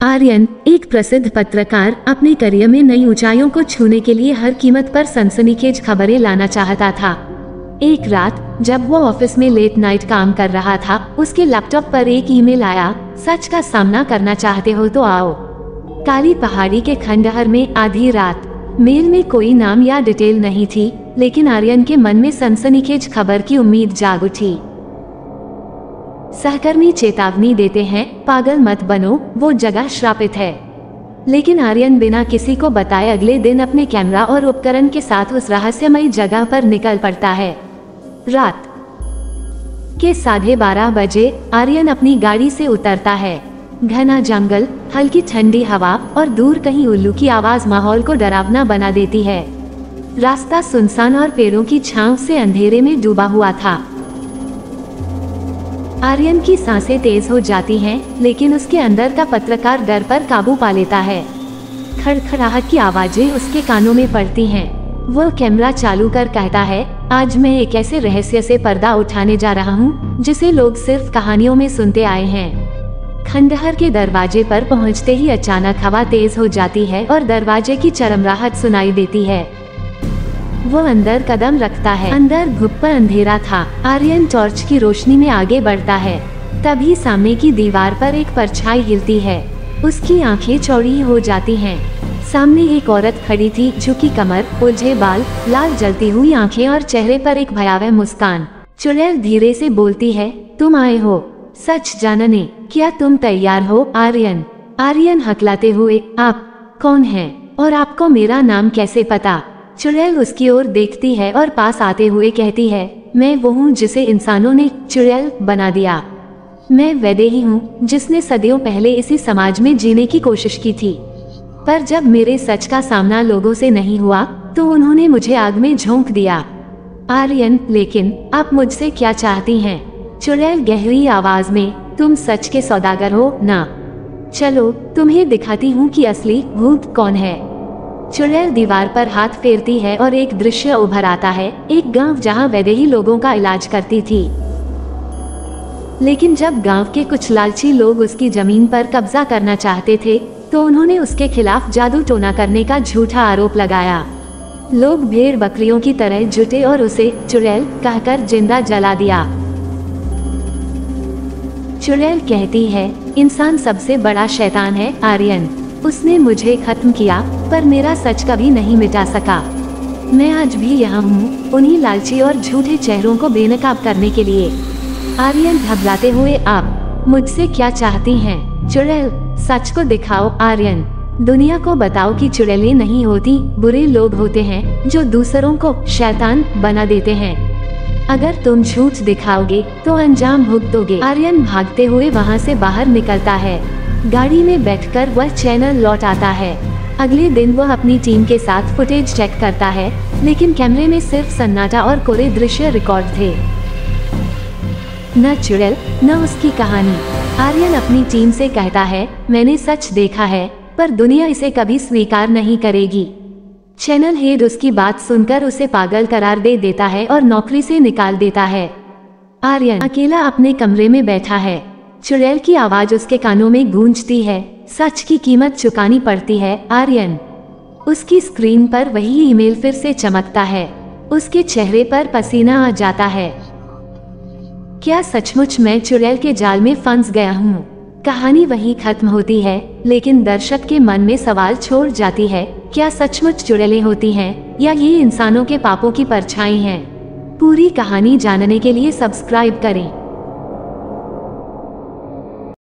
आर्यन, एक प्रसिद्ध पत्रकार, अपने करियर में नई ऊंचाइयों को छूने के लिए हर कीमत पर सनसनीखेज खबरें लाना चाहता था। एक रात जब वो ऑफिस में लेट नाइट काम कर रहा था, उसके लैपटॉप पर एक ईमेल आया। सच का सामना करना चाहते हो तो आओ। काली पहाड़ी के खंडहर में आधी रात। मेल में कोई नाम या डिटेल नहीं थी, लेकिन आर्यन के मन में सनसनीखेज खबर की उम्मीद जाग उठी। सहकर्मी चेतावनी देते हैं, पागल मत बनो, वो जगह श्रापित है। लेकिन आर्यन बिना किसी को बताए अगले दिन अपने कैमरा और उपकरण के साथ उस रहस्यमयी जगह पर निकल पड़ता है। रात के 12:30 बजे आर्यन अपनी गाड़ी से उतरता है। घना जंगल, हल्की ठंडी हवा और दूर कहीं उल्लू की आवाज माहौल को डरावना बना देती है। रास्ता सुनसान और पेड़ों की छांव से अंधेरे में डूबा हुआ था। आर्यन की सांसें तेज हो जाती हैं, लेकिन उसके अंदर का पत्रकार डर पर काबू पा लेता है। खड़खड़ाहट की आवाजें उसके कानों में पड़ती हैं। वो कैमरा चालू कर कहता है, आज मैं एक ऐसे रहस्य से पर्दा उठाने जा रहा हूँ जिसे लोग सिर्फ कहानियों में सुनते आए हैं। खंडहर के दरवाजे पर पहुँचते ही अचानक हवा तेज हो जाती है और दरवाजे की चरमराहट सुनाई देती है। वो अंदर कदम रखता है। अंदर भुप्पा अंधेरा था। आर्यन टॉर्च की रोशनी में आगे बढ़ता है। तभी सामने की दीवार पर एक परछाई हिलती है। उसकी आंखें चौड़ी हो जाती हैं। सामने एक औरत खड़ी थी, झुकी कमर, उलझे बाल, लाल जलती हुई आंखें और चेहरे पर एक भयावह मुस्कान। चुड़ैल धीरे से बोलती है, तुम आए हो सच जानने, क्या तुम तैयार हो? आर्यन हकलाते हुए, आप कौन हैं और आपको मेरा नाम कैसे पता? चुड़ैल उसकी ओर देखती है और पास आते हुए कहती है, मैं वो हूँ जिसे इंसानों ने चुड़ैल बना दिया। मैं वैदेही हूँ जिसने सदियों पहले इसी समाज में जीने की कोशिश की थी, पर जब मेरे सच का सामना लोगों से नहीं हुआ तो उन्होंने मुझे आग में झोंक दिया। आर्यन, लेकिन आप मुझसे क्या चाहती हैं? चुड़ैल गहरी आवाज में, तुम सच के सौदागर हो ना? चलो तुम्हें दिखाती हूँ कि असली भूत कौन है। चुड़ैल दीवार पर हाथ फेरती है और एक दृश्य उभर आता है। एक गांव जहां वैदेही लोगों का इलाज करती थी, लेकिन जब गांव के कुछ लालची लोग उसकी जमीन पर कब्जा करना चाहते थे तो उन्होंने उसके खिलाफ जादू टोना करने का झूठा आरोप लगाया। लोग भेड़ बकरियों की तरह जुटे और उसे चुड़ैल कहकर जिंदा जला दिया। चुड़ैल कहती है, इंसान सबसे बड़ा शैतान है आर्यन। उसने मुझे खत्म किया, पर मेरा सच कभी नहीं मिटा सका। मैं आज भी यहाँ हूँ, उन्हीं लालची और झूठे चेहरों को बेनकाब करने के लिए। आर्यन घबराते हुए, आप मुझसे क्या चाहती हैं? चुड़ैल, सच को दिखाओ आर्यन। दुनिया को बताओ कि चुड़ैलें नहीं होती, बुरे लोग होते हैं जो दूसरों को शैतान बना देते हैं। अगर तुम झूठ दिखाओगे तो अंजाम भुगतोगे। आर्यन भागते हुए वहाँ से बाहर निकलता है। गाड़ी में बैठकर वह चैनल लौट आता है। अगले दिन वह अपनी टीम के साथ फुटेज चेक करता है, लेकिन कैमरे में सिर्फ सन्नाटा और कोरे दृश्य रिकॉर्ड थे। न चुड़ैल, न उसकी कहानी। आर्यन अपनी टीम से कहता है, मैंने सच देखा है, पर दुनिया इसे कभी स्वीकार नहीं करेगी। चैनल हेड उसकी बात सुनकर उसे पागल करार दे देता है और नौकरी से निकाल देता है। आर्यन अकेला अपने कमरे में बैठा है। चुड़ैल की आवाज उसके कानों में गूंजती है, सच की कीमत चुकानी पड़ती है आर्यन। उसकी स्क्रीन पर वही ईमेल फिर से चमकता है। उसके चेहरे पर पसीना आ जाता है। क्या सचमुच मैं चुड़ैल के जाल में फंस गया हूँ? कहानी वहीं खत्म होती है, लेकिन दर्शक के मन में सवाल छोड़ जाती है, क्या सचमुच चुड़ैलें होती हैं या ये इंसानों के पापों की परछाई हैं? पूरी कहानी जानने के लिए सब्सक्राइब करें।